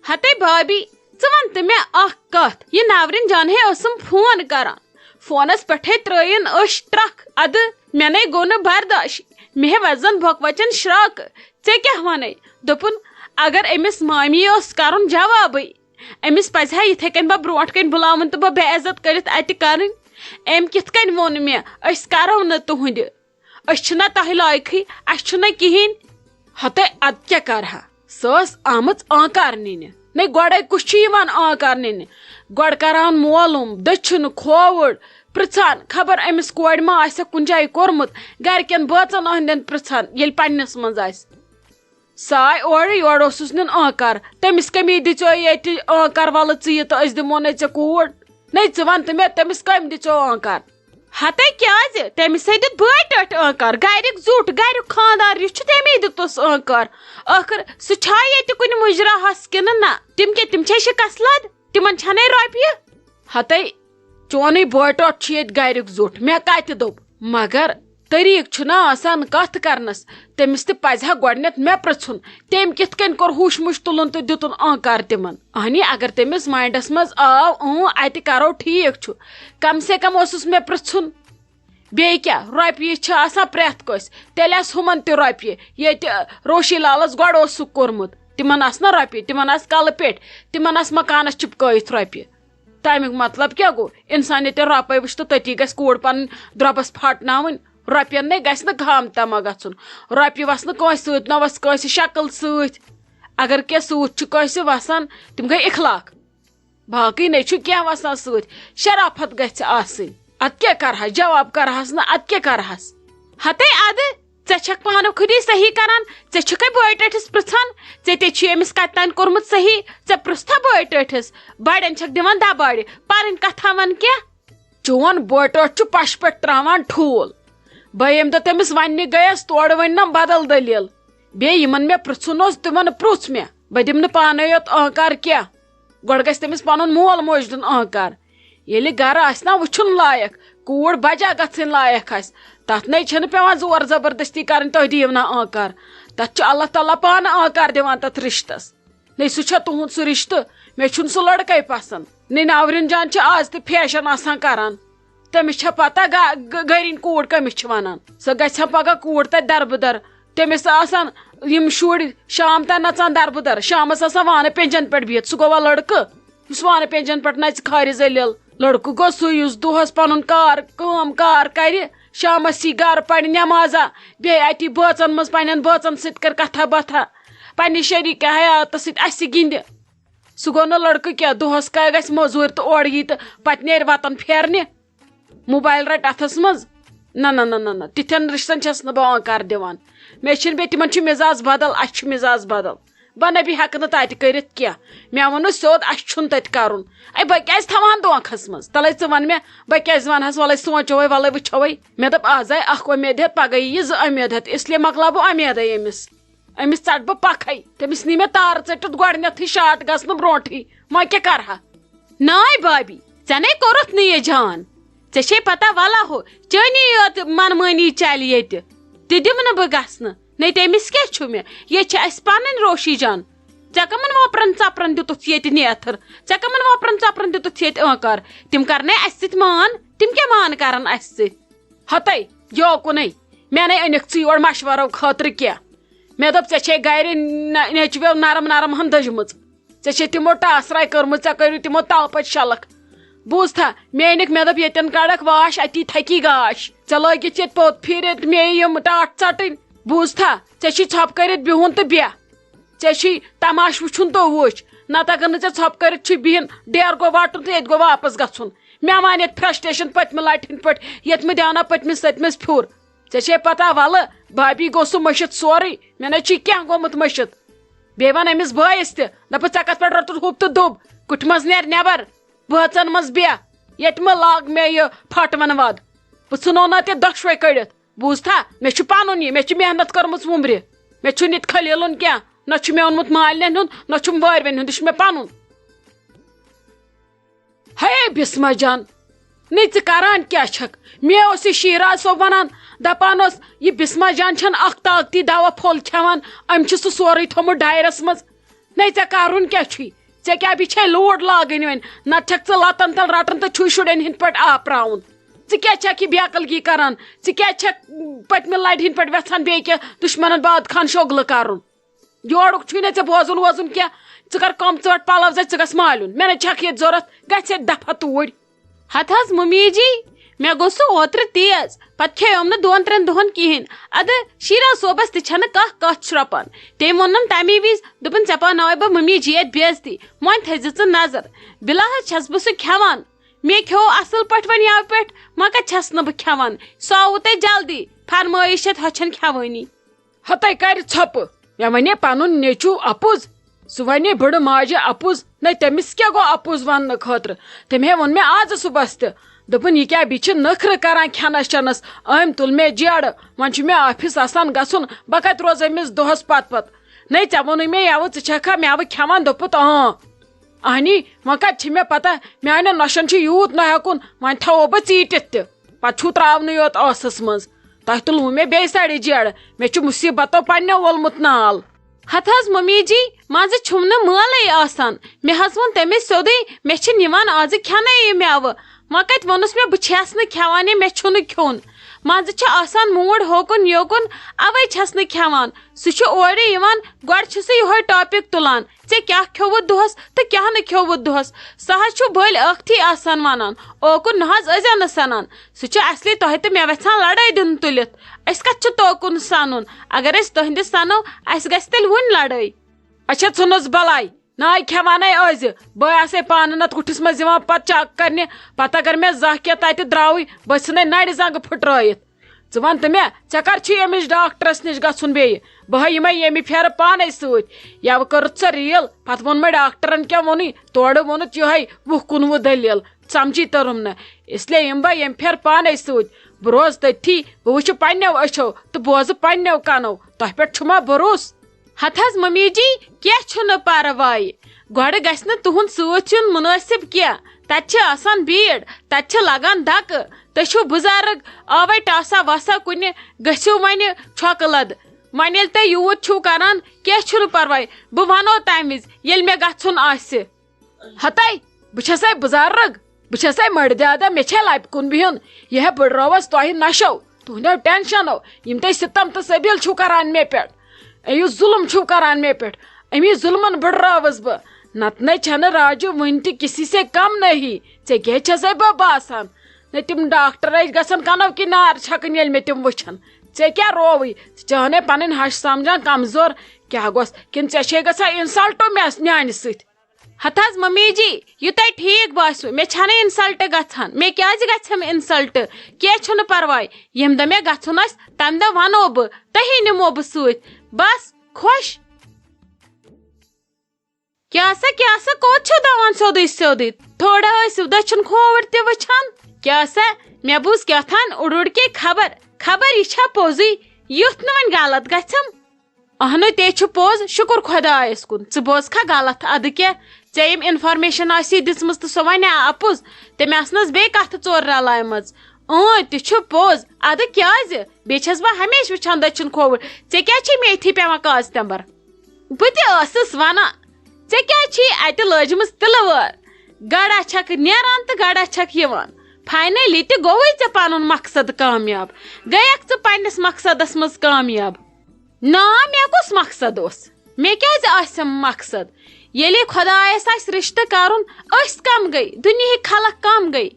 ہتے بھابی ون تو مے اخ کت یہ نورین جان ہے اسم فون کران فونس پٹھے ترین اش ٹرک اد مے نے گو نہ برداشت مے وزن بھوک وچن شراک ژے کیا ونے دوپن اگر امس مامی اس کرن جوابی امس پزِ ہا یتھے کن بہ برونٹ کن بلاون تو بہ بے عزت کرت اتہ کرن ام کت کن وون مے اس کرو نہ تہند اس چھنا تہ لائقی اس چھنا کہین ہتے اد کیا کرہا سس آمت آنکار نینہ نہ گوڑے کس آنکار نینہ گوڑ کران معلوم دچھن کھووڑ پرژھان خبر امس کور ما آسہ کن جائے کورمت گرکن بٲژن ہندین پرژھان ییٚلہِ پننس منٛز آسہِ ساے اورٕ یورٕ اوسُس نیُن آنکار تٔمِس کمی دِژیو ییٚتہِ آنکار وَلہٕ ژٕ یہِ تہٕ أسۍ دِمو نَے ژےٚ کوٗر نَے ژٕ وَن تہٕ مےٚ تٔمِس کٔمۍ دِژیو آنکار ہتے کیازِ تٔمِس ہے دیُت بٲے ٹٲٹھۍ آنکار گرِکۍ زیُٹھ گریُک خاندار یُس چھُ تٔمی دیُتُس آنکار ٲخٕر سُہ چھا ییٚتہِ کُنہِ مُجراہس کِنہٕ نہ تِم کیٛاہ تِم چھے شِکس لد تِمن چھنے رۄپیہِ ہتے چونٕے بٲے ٹوٹھ چھُ ییٚتہِ گرِیُک زیُٹھ مےٚ کتہِ دوٚپ مگر طریٖقہٕ چھُنہ آسان کتھ کرنس تٔمِس تہِ پزِ ہا گۄڈنیتھ مےٚ پرژھُن تٔمۍ کِتھ کٔنۍ کوٚر ہوش مُش تُلُن تہٕ دِتُن آنکار تِمن اہنی اگر تٔمِس مایِنڈس منٛز آو اتہِ کرو ٹھیٖک چھُ کم سے کم اوسُس مےٚ پرژھُن بیٚیہِ کیٛاہ رۄپیہِ چھِ آسان پرٛٮ۪تھ کٲنٛسہِ تیٚلہِ آسہٕ ہُمن تہِ رۄپیہِ ییٚتہِ روشی لالس گۄڈٕ اوسُکھ کوٚرمُت تِمن آسہٕ نا رۄپیہِ تِمن آسہٕ کلہٕ پیٚٹھۍ تِمن آسہٕ مکانس چِپکٲیِتھ رۄپیہِ تمیُک مطلب کیٛاہ گوٚو انسان ییٚتٮ۪ن رۄپے وٕچھ تہٕ تٔتی گژھِ کوٗر پنٕنۍ درۄبس پھاٹناوٕنۍ رۄپین نے گژھِ نہٕ گام تما گژھُن رۄپیہِ وسنہٕ کٲنٛسہِ سۭتۍ نہ وس کٲنٛسہِ شکل سۭتۍ اگر کینٛہہ سۭتۍ چھُ کٲنٛسہِ وسان تِم گٔے اخلاق باقٕے نے چھُ کینٛہہ وسان سۭتۍ شرافت گژھِ آسٕنۍ اد کیٛاہ کرہس جواب کرہس نہٕ اد کیٛاہ کرہس ہتے ادٕ ژےٚ چھکھ پانہٕ خودی صحیح کران ژےٚ چھُکھے بٲے ٹٲٹھِس پرژھان ژےٚ تے چھُ أمِس کتہِ تانۍ کوٚرمُت صحیح ژےٚ پرژھتھا بٲے ٹٲٹھِس بڑٮ۪ن چھکھ دِوان دباڑِ پنٕنۍ کتھا ون کینٛہہ چون بٲے ٹوٹھ چھُ پشہِ پٮ۪ٹھ تراوان ٹھوٗل بہٕ ییٚمہِ دۄہ تٔمِس وننہِ گٔیس تورٕ ؤننم بدل دٔلیٖل بیٚیہِ یِمن مےٚ پرژھُن اوس تِمن پرُژھ مےٚ بہٕ دِمہٕ نہٕ پانے یوت آنکار کینٛہہ گۄڈٕ گژھِ تٔمِس پنُن مول موج دیُن آنکار ییٚلہِ گرٕ آسہِ نا وٕچھُن لایق کوٗر بجا گژھٕنۍ لایق آسہِ تتھ نے چھنہٕ پیوان زور زبردستی کرٕنۍ تُہۍ دِیِو نا آنکار تتھ چھُ اللہ تعالیٰ پانہٕ آنکار دِوان تتھ رشتس نے سُہ چھا تُہُنٛد سُہ رشتہٕ مےٚ چھُنہٕ سُہ لڑکے پسنٛد نے نورین جان چھِ آز تہِ فیشن آسان کران تٔمِس چھا پتہ گرِنۍ کوٗر کٔمِس چھِ ونان سۄ گژھِ ہا پگاہ کوٗر تتہِ دربٕدر تٔمِس آسان یِم شُرۍ شام تام نژان دربٕدر شامس آسان وانہٕ پیٚنجن پٮ۪ٹھ بِہِتھ سُہ گوٚوا لڑکہٕ یُس وانہٕ پیٚنجن پٮ۪ٹھ نژِ کھارِ ذٔلیٖل لڑکہٕ گوٚو سُے یُس دۄہس پنُن کار کٲم کار کرِ شامس یی گرٕ پرِ نٮ۪مازا بیٚیہِ اتی بٲژن منٛز پننٮ۪ن بٲژن سۭتۍ کر کتھا باتھا پننہِ شریٖکہ حیاتس سۭتۍ اسہِ گِنٛدِ سُہ گوٚو نہٕ لڑکہٕ کینٛہہ دۄہس گژھِ موٚزوٗرۍ تہٕ اورٕ یی تہٕ پتہٕ نیرِ وطن پھیرنہِ موبایل رٹہِ اتھس منٛز نہ نہ نہ نہ نہ تِتھٮ۪ن رشتن چھس نہٕ بہٕ آنکار دِوان مےٚ چھِنہٕ بیٚیہِ تِمن چھُ مزاز بدل اسہِ چھُ مزاز بدل بہ نبی ہٮ۪کہٕ نہٕ تتہِ کٔرِتھ کینٛہہ مےٚ ووٚنُس سیوٚد اسہِ چھُنہٕ تتہِ کرُن اے بہٕ کیازِ تھاوان دھوکھس منٛز تلے ژٕ ون مےٚ بہٕ کیازِ ونہس وَلے سونٛچو وَے وَلے وٕچھو وَے مےٚ دوٚپ آز آیہِ اکھ اُمید ہٮ۪تھ پگہہ یی 2 اُمید ہٮ۪تھ اس لیے مۄکلاو بہٕ اُمیدے أمِس ژٹ بہٕ پکھے تٔمِس نی مےٚ تارٕ ژٔٹِتھ گۄڈنیتھٕے شاٹ گژھنہٕ برونٛٹھٕے وۄنۍ کیٛاہ کرہا ناے بابی ژےٚ نے کوٚرُتھ نہٕ یہِ جان ژےٚ چھے پتہ ولا ہُہ چٲنی یوت منمٲنی چلہِ ییٚتہِ تہِ دِمہٕ نہٕ بہٕ گژھنہٕ نے تٔمِس کیٛاہ چھُ مےٚ ییٚتہِ چھِ اسہِ پنٕنۍ روشی جان ژےٚ کمن وۄپرن ژپرن دِتُتھ ییٚتہِ نیتھر ژےٚ کمن وۄپرن ژپرن دِتُتھ ییٚتہِ آنکار تِم کرنے اسہِ سۭتۍ مان تِم کیٛاہ مان کرن اسہِ سۭتۍ ہتے یوکُنے مےٚ نے أنِکھ ژٕ یور مشورو خٲطرٕ کینٛہہ مےٚ دوٚپ ژےٚ چھے گرِ نیچویو نرم نرم ہن دٔجمٕژ ژےٚ چھے تِمو ٹاسراے کٔرمٕژ ژےٚ کٔرِو تِمو تلہٕ پٔتۍ شلکھ بوٗزتھا مےٚ أنِکھ مےٚ دوٚپ ییٚتٮ۪ن کڑکھ واش اتی تھکی گاش ژےٚ لٲگِتھ ییٚتہِ پوٚت پھیٖرِتھ مے یِم ٹاٹھ ژٹٕنۍ بوٗزتھا ژےٚ چھی ژھۄپہٕ کٔرِتھ بِہُن تہٕ بیٚہہ ژےٚ چھی تماش وٕچھُن تہٕ وٕچھ نتہٕ اگر نہٕ ژےٚ ژھۄپہٕ کٔرِتھ چھُ بِہِن ڈیر گوٚو وٹُن تہٕ ییٚتہِ گوٚو واپس گژھُن مےٚ وان ییٚتہِ فرسٹریشن پٔتمہِ لٹہِ ہِنٛدۍ پٲٹھۍ ییٚتہِ مےٚ دیٛاونا پٔتمِس سٔتمِس پھیُر ژےٚ چھے پتہ ولہٕ بھابی گوٚو سُہ مٔشِتھ سورُے مےٚ نَے چھُے کینٛہہ گوٚمُت مٔشِتھ بیٚیہِ ون أمِس بٲیِس تہِ دپُس ژےٚ کتھ پٮ۪ٹھ روٚٹُتھ ہُپ تہٕ دُب کُٹھِ منٛز نیر نٮ۪بر بٲژن منٛز بیٚہہ ییٚتہِ مہ لاگ مےٚ یہِ پھٹوَن وَد بہٕ ژھٕنونا تہِ دۄشوے کٔڑِتھ بوٗزتھا مےٚ چھُ پنُن یہِ مےٚ چھِ محنت کٔرمٕژ وُمبرِ مےٚ چھُنہٕ ییٚتہِ خٔلیٖلُن کینٛہہ نہ چھُ مےٚ اوٚنمُت مالنٮ۪ن ہُنٛد نہ چھُم وٲرۍوٮ۪ن ہُنٛد یہِ چھُ مےٚ پنُن ہے بسما جان نے ژٕ کران کیٛاہ چھکھ مےٚ اوس یہِ شیراز صٲب ونان دپان اوس یہِ بسما جان چھنہٕ اکھ طاقتی دوا پھوٚل کھٮ۪وان أمۍ چھُ سُہ سورُے تھوٚمُت ڈایرس منٛز نے ژےٚ کرُن کیٛاہ چھُے ے کیا بچھے لوڈ لاگن ون نہ چھک ژٕ لتن تل رٹن تو چھُ شُرٮ۪ن ہٕنٛدۍ پٲٹھۍ آپراوُن ژٕ کیٛاہ چھکھ یہِ بیقلگی کران ژٕ کیٛاہ چھکھ پٔتمہِ لٹہِ ہٕنٛدۍ پٲٹھۍ وٮ۪ژھان بیٚیہِ کینٛہہ دُشمنن باد خان شوگلہٕ کرُن یورُک چھُے نہٕ ژےٚ بوزُن ووزُن کینٛہہ ژٕ کر کم ژٕ وٹ پلو زِ ژٕ گژھ مالیُن مےٚ نہٕ چھکھ ییٚتہِ ضوٚرتھ گژھِ ییٚتہِ دفعہ توٗرۍ ہتھ حظ ممی جی مےٚ گوٚو سُہ اوترٕ تیز پتہٕ کھیوم نہٕ 2-3 دۄہن کِہیٖنۍ ادٕ شیٖرا صوبس تہِ چھنہٕ کانٛہہ کتھ شرٛوپان تٔمۍ ووٚنُن تمی وِزِ دوٚپُن ژےٚ پاوناوے بہٕ ممی جی اتہِ بے عزتی وۄنۍ تھٲیزِ ژٕ نظر بِلا حظ چھس بہٕ سُہ کھٮ۪وان مےٚ کھیوٚو اصل پٲٹھۍ وۄنۍ یوٕ پٮ۪ٹھ مگر چھس نہٕ بہٕ کھٮ۪وان سُہ آووٕ تۄہہِ جلدی فرمٲیش چھِ ہۄ چھنہٕ کھٮ۪وٲنی ہتَے کرِ ژھۄپہٕ مےٚ ونے پنُن نیٚچوٗ اپُز سُہ ونے بٕڑٕ ماجہِ اپُز نہ تٔمِس کیٛاہ گوٚو اپُز وننہٕ خٲطرٕ تٔمۍ ہے ووٚن مےٚ آزٕ صُبحس تہِ دوٚپُن یہِ کیٛاہ بیٚیہِ چھِ نخرٕ کران کھٮ۪نس چٮ۪نس أمۍ تُل مےٚ جیرٕ وۄنۍ چھُ مےٚ آفِس آسان گژھُن بہٕ کتہِ روزٕ أمِس دۄہس پتہٕ نَے ژےٚ ووٚنُے مےٚ یوٕ ژٕ چھکھا مٮ۪وٕ کھٮ۪وان دوٚپُت اہنی وۄنۍ کتہِ چھِ مےٚ پتہ میانٮ۪ن نۄشن چھُ یوٗت نہ ہٮ۪کُن وۄنۍ تھاوو بہٕ ژیٖٹِتھ تہِ پتہٕ چھُو تراونٕے یوت ٲسس منٛز تۄہہِ تُلوٕ مےٚ بیٚیہِ سڑِ جیرٕ مےٚ چھُ مُصیبتو پننٮ۪و وولمُت نال ہتھ حظ ممی جی منٛزٕ چھُم نہٕ مٲلٕے آسان مےٚ حظ ووٚن تٔمِس سیوٚدُے مےٚ چھِ نِوان آزٕ کھٮ۪نَے یہِ مٮ۪وٕ وۄنۍ کتہِ ووٚنُس مےٚ بہٕ چھَس نہٕ کھٮ۪وان یہِ مےٚ چھُنہٕ کھیوٚن منٛزٕ چھُ آسان موٗڈ ہوکُن یوکُن اوے چھَس نہٕ کھٮ۪وان سُہ چھُ اورٕ یِوان گۄڈٕ چھُ سُہ یِہوے ٹاپِک تُلان ژےٚ کیٛاہ کھیوٚوُتھ دۄہس تہٕ کیٛاہ نہٕ کھیوٚوُتھ دۄہس سُہ حظ چھُ بٔلۍ ٲکھتھٕے آسان ونان اوکُن نہ حظ ٲسۍزٮ۪و نہٕ سنان سُہ چھُ اصلی تۄہہِ تہٕ مےٚ وٮ۪ژھان لڑٲے دِنۍ تُلِتھ أسۍ کتھ چھِ توکُن سنُن اگر أسۍ تُہنٛدِ سنو اسہِ گژھِ تیٚلہِ وُنۍ لڑٲے اچھا ژھٕنُس بلاے ناے کھٮ۪وانَے ٲسۍ بہٕ آسے پانہٕ نتہٕ کُٹھِس منٛز یِوان پتہٕ چک کرنہِ پتہٕ اگر مےٚ زانٛہہ کینٛہہ تتہِ درٛاوٕے بہٕ ژھٕنَے نرِ زنٛگہٕ پھٕٹرٲیِتھ ژٕ ون تہٕ مےٚ ژےٚ کر چھُے أمِس ڈاکٹرس نِش گژھُن بیٚیہِ بہٕ ہے یِمے ییٚمہِ پھیرٕ پانے سۭتۍ یوٕ کٔرٕتھ ژٕ ریٖل پتہٕ ووٚنمے ڈاکٹرن کیٛاہ ووٚنُے تورٕ ووٚنُتھ یِہوے 20-21 دٔلیٖل سمجھی تٔرٕم نہٕ اسلیے یِم بہٕ ییٚمہِ پھیرٕ پانے سۭتۍ بہٕ روزٕ تٔتھی بہٕ وٕچھٕ پننٮ۪و أچھو تہٕ بوزٕ پننٮ۪و کَنو تۄہہِ پٮ۪ٹھ چھُ ما بروسہٕ ہتھ حظ ممی جی کینٛہہ چھُنہٕ پرواے گۄڈٕ گژھِ نہٕ تُہُنٛد سۭتۍ یُن مُنٲسِب کینٛہہ تتہِ چھِ آسان بھیٖڑ تتہِ چھِ لگان دکہٕ تُہۍ چھِو بُزرگ اوے ٹاسا واسا کُنہِ گٔژھِو وۄنۍ چھۄکہٕ لد وۄنۍ ییٚلہِ تُہۍ یوٗت چھِو کران کینٛہہ چھُنہٕ پرواے بہٕ ونو تمہِ وِزِ ییٚلہِ مےٚ گژھُن آسہِ ہتَے بہٕ چھسے بُزرگ بہٕ چھسے مٔردیادہ مےٚ چھے لبہِ کُن بِہُن یہِ ہے بٕڈرٲوس تۄہہِ نشو تُہنٛدیو ٹینشنو یِم تُہۍ ستم تہٕ سبیٖل چھِو کران مےٚ پٮ۪ٹھ یُس ظُلم چھِو کران مےٚ پٮ۪ٹھ امی ظُلمن بٕڈرٲوٕس بہٕ نتہٕ نَے چھنہٕ راجو وٕنہِ تہِ کسی سے کم نہیں ژےٚ کیٛاہ چھسے بہٕ باسان نہ تِم ڈاکٹر ٲسۍ گژھان کنو کہِ نار چھکٕنۍ ییٚلہِ مےٚ تِم وٕچھن ژےٚ کیٛاہ رووٕے ژٕ چٲنٕے پنٕنۍ ہش سمجان کمزور کیٛاہ گوٚژھ کِنہٕ ژےٚ چھے گژھان انسلٹو میانہِ سۭتۍ ہتھ حظ ممی جی یہِ تۄہہِ ٹھیٖک باسیو مےٚ چھنہٕ انسلٹ گژھان مےٚ کیٛازِ گژھٮ۪م انسلٹ کینٛہہ چھُنہٕ پرواے ییٚمہِ دۄہ مےٚ گژھُن آسہِ تمہِ دۄہ ونو بہٕ تُہی نِمو بہٕ سۭتۍ بس خۄش کیٛاہ سا کوٚت چھِو دَوان سیوٚدُے تھوڑا ٲسِو دٔچھُن کھووُر تہِ وٕچھان کیٛاہ سا مےٚ بوٗز کیٛاہتھان اُڑُڑکے خبر یہِ چھا پوٚزُے یُتھ نہٕ وۄنۍ غلط گژھٮ۪م اہنُے تے چھُ پوٚز شُکُر خۄدایس کُن ژٕ بوزکھا غلط ادٕ کیٛاہ ژےٚ یِم انفارمیشن آسی دِژمٕژ تہٕ سۄ ونے اپُز تٔمۍ آسنس بیٚیہِ کتھٕ ژور رلایمژ تہِ چھُ پوٚز ادٕ کیٛازِ بیٚیہِ چھس بہٕ ہمیشہٕ وٕچھان دٔچھُن کھووُر ژےٚ کیٛازِ چھے مےٚ یِتھی پیوان کاز تمبر بہٕ تہِ ٲسٕس ونان ژےٚ کیٛازِ چھِ اتہِ لٲجمٕژ تِلہٕ وٲر گڑا چھکھ نیران تہٕ گڑا چھکھ یِوان فاینلی تہِ گوٚوُے ژےٚ پنُن مقصد کامیاب گٔیکھ ژٕ پننِس مقصدس منٛز کامیاب نا مےٚ کُس مقصد اوس مےٚ کیٛازِ آسٮ۪م مقصد ییٚلے خۄدایس آسہِ رِشتہٕ کرُن أسۍ کم گٔے دُنیہٕکۍ خلق کم گٔے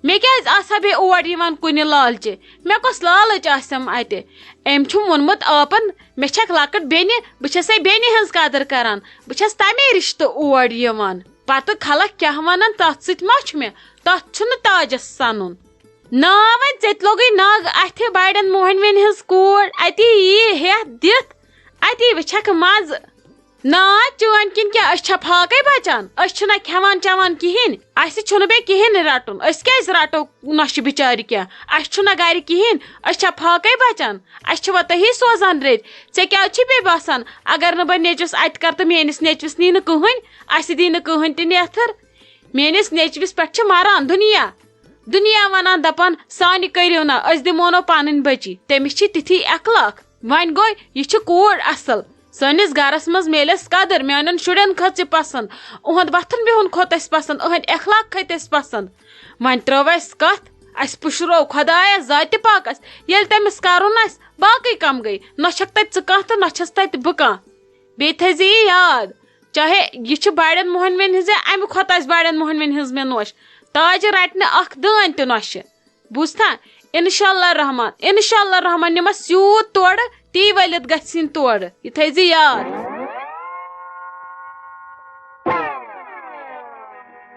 مےٚ کیٛازِ آسہا بیٚیہِ اور یِوان کُنہِ لالچہِ مےٚ کۄس لالٕچ آسٮ۪م اتہِ أمۍ چھُم ووٚنمُت آپن مےٚ چھکھ لۄکٕٹ بیٚنہِ بہٕ چھسے بیٚنہِ ہٕنٛز قدر کران بہٕ چھس تمے رِشتہٕ اور یِوان پتہٕ خلق کیٛاہ ونان تتھ سۭتۍ ما چھُ مےٚ تتھ چھُنہٕ تاجس سنُن نا وۄنۍ ژےٚ تہِ لوگُے نگ اتھِ بڑٮ۪ن موہنوٮ۪ن ہٕنٛز کوٗر اتی یی ہٮ۪تھ دِتھ اتی وٕچھکھ مزٕ نا چٲنۍ کِنۍ کیٛاہ أسۍ چھا پھاکے بچان أسۍ چھِنہ کھٮ۪وان چٮ۪وان کِہیٖنۍ اَسہِ چھُنہٕ بیٚیہِ کِہیٖنۍ رٹُن أسۍ کیٛازِ رٹو نۄشہِ بِچارِ کینٛہہ اَسہِ چھُنہ گرِ کِہیٖنۍ أسۍ چھا پھاکے بچان اَسہِ چھِ وۄنۍ تُہی سوزان رٔتۍ ژےٚ کیٛاہ چھُے بیٚیہِ باسان اگر نہٕ بہٕ نیٚچوِس اتہِ کرٕ تہٕ میٲنِس نیٚچوِس نی نہٕ کٕہٕنۍ اَسہِ دی نہٕ کٕہٕنۍ تہِ نیتھٕر میٲنِس نیٚچوِس پٮ۪ٹھ چھِ مران دُنیا ونان دپان سانہِ کٔرِو نہ أسۍ دِمو نہٕ پنٕنۍ بٔچی تٔمِس چھِ تِتھی اخلاق وۄنۍ گوٚو یہِ چھِ کوٗر اصل سٲنِس گرس منٛز میلہِ اَسہِ قدر میانٮ۪ن شُرٮ۪ن کھٔژ یہِ پسنٛد اُہُنٛد وۄتھُن بِہُن کھوٚت اَسہِ پسنٛد أہنٛدۍ اخلاق کھٔتۍ اَسہِ پسنٛد وۄنۍ ترٲو اَسہِ کتھ اَسہِ پُشرو خۄدایس ذاتہِ پاکس ییٚلہِ تٔمِس کرُن آسہِ باقٕے کم گٔے نہ چھکھ تتہِ ژٕ کانٛہہ تہٕ نہ چھس تتہِ بہٕ کانٛہہ بیٚیہِ تھٲیزِ یہِ یاد چاہے یہِ چھِ بڑٮ۪ن مۄہنوٮ۪ن ہٕنٛز امہِ کھۄتہٕ آسہِ بڑٮ۪ن مۄہنوٮ۪ن ہٕنٛز مےٚ نوش تاجہِ رٹہِ نہٕ اکھ دٲنۍ تہِ نۄشہِ بوٗزتھا انشاء اللہ رحمان نِمس یوٗت تورٕ تی ؤلِتھ گژھِنۍ تورٕ یہِ تھٲیزِ یاد